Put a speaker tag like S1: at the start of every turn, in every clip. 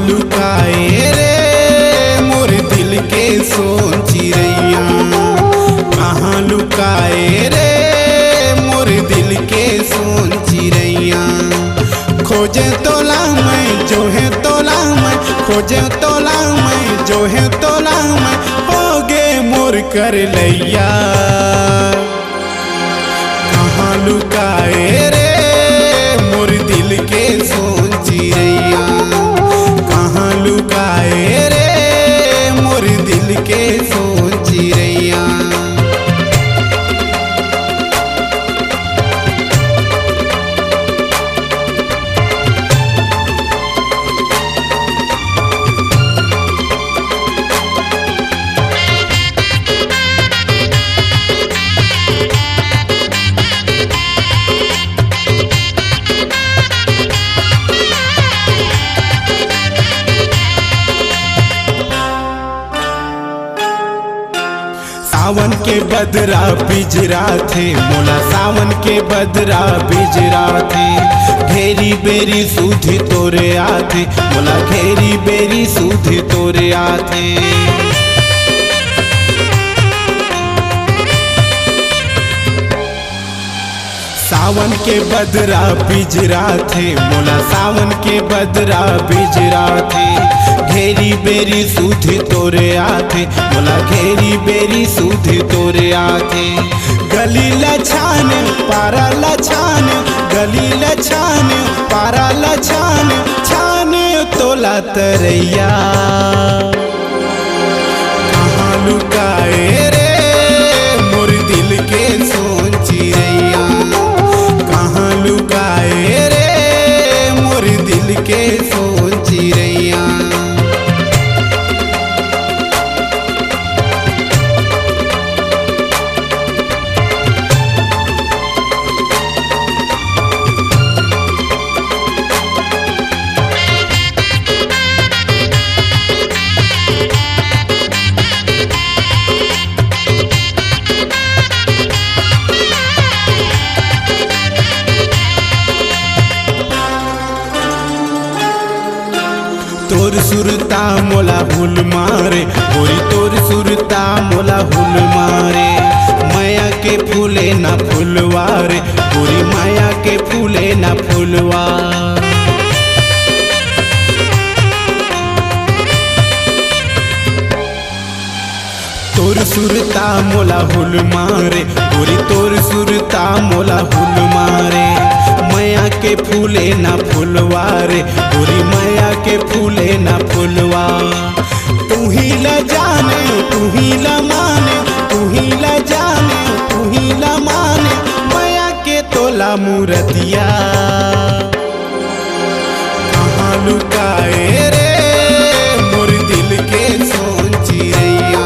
S1: लुकाए रे मोर दिल के सोन चिड़ैया, कहाँ लुकाए रे मोर दिल के सोन चिड़ैया। खोजे तोला मैं जो है तोला मैं, खोजे तोला मैं जो है तोला मैं, हो गे मोर कर लैया। कहाँ लुकाए रे मोर दिल के सोन चिड़ैया, कहाँ लुकाए रे मोर दिल के सोन चिड़ैया। सावन के बदरा बिजरा थे मोला, सावन के बदरा बिजरा थे। घेरी बेरी सूधी तोरे आथे मोला, घेरी बेरी सूधी तोरे आथे। सावन के बदरा बिजरा थे मोला, सावन के बदरा बिजरा थे। घेरी बेरी सूधी तोरे आथे मोला, घेरी बेरी सूधी तोरे आथे। गली लछान पारा लछान, गली लछान पारा लछान, छान तोला तरैया। कहाँ लुकाए रे मोर दिल के सोन चिड़ैया, कहाँ लुकाए रे मोर दिल के सोन चिड़ैया। तोर सुरता मोला हुल मारे गोरी, तोर सुरता मोला हुल मारे। माया के फूले ना फुलवारे गोरी, माया के फूले ना फुलवा। तोर सुरता मोला हुल मारे गोरी, तोर सुरता मोला हुल मारे। माया के फूले ना फुलवारे गोरी, माया के फूले ना फुलवा। तू ही ल जाने तू ही ल माने, तू ही ल जाने तू ही ल माने, माया के तोला मूरतिया। कहाँ लुकाए रे मोर दिल के सोन चिड़ैया,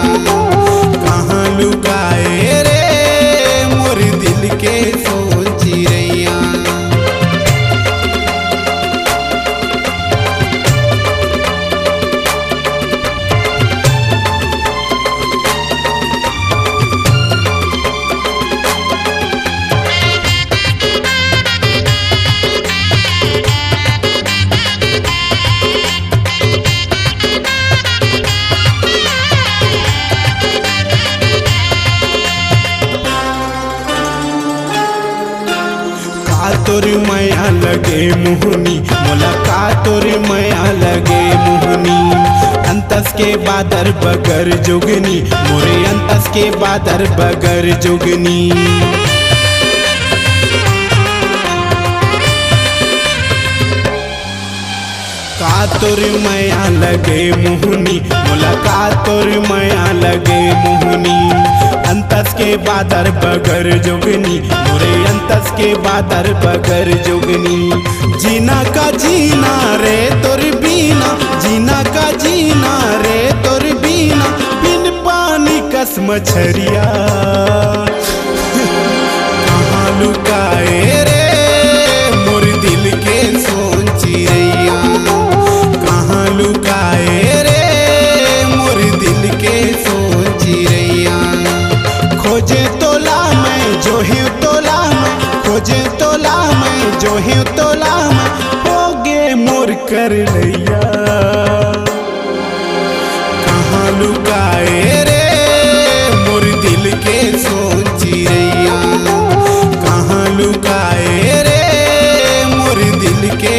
S1: कहाँ लुकाए रे मोर दिल के सोन चिड़ैया। तोर माया लगे मोहनी मोला, का तोर माया लगे मोहनी। अंतस के बादर बगर जोगनी मोरे, अंतस के बादर बगर जोगनी। का तोर माया लगे मोहनी मोला, का तोर माया लगे मोहनी। अंतस के बादर बगर जोगनी मोरे, अंतस के बादर बगर जोगनी। जीना का जीना रे तोर बीना, जीना का जीना रे तोर बीना। बिन पान मछरिया कहाँ लुकाए रे मोर दिल के सोन चिड़ैया, कहाँ लुकाए रे मोर दिल के सोन चिड़ैया। खोजे तोला मैं जो ही तोला मैं, खोजे तोला मैं जो ही तोला मैं, हो गे मोर कर लैया। कहाँ लुकाए रे मोर दिल के सोन चिड़ैया, कहाँ लुकाए रे मोर दिल के